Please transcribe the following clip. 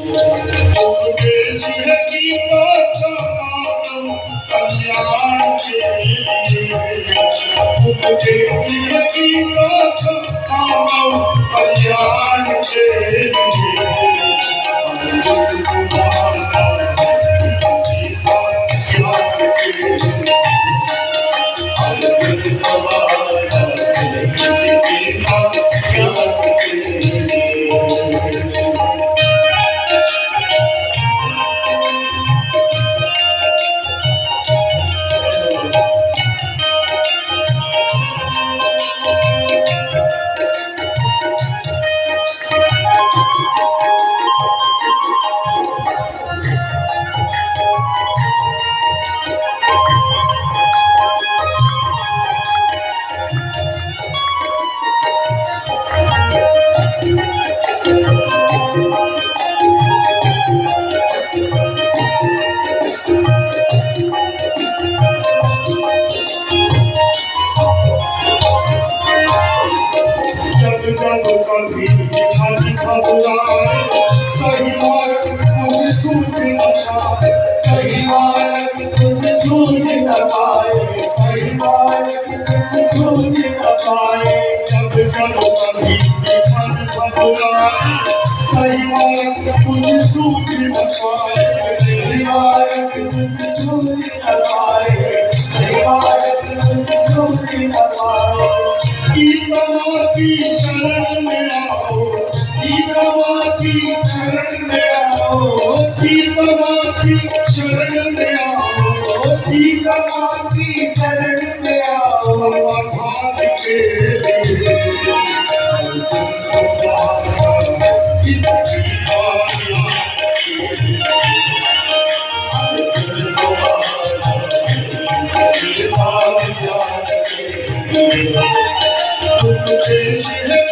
उपदेश है गीता मानव कल्याण के लिए। उपदेश है गीता मानव कल्याण के लिए। अर्जुन तुम्हारा गीता ज्ञान के लिए। अर्जुन तुम्हारा गीता ज्ञान के लिए। कभी खाली घबराए सही मार्ग मुझे सूझ न पाए। सही मार्ग मुझे सूझ न पाए। सही मार्ग मुझे सूझ न पाए। जब कभी खाली घबराए सही मार्ग मुझे सूझ न पाए। सही मार्ग मुझे सूझ न पाए। सही मार्ग मुझे सूझ न पाए। गीता की शरण में आओ। गीता की शरण में आओ। गीता की शरण में आओ। गीता की शरण में आओ। समाधान के लिए इस गीता उपदेश है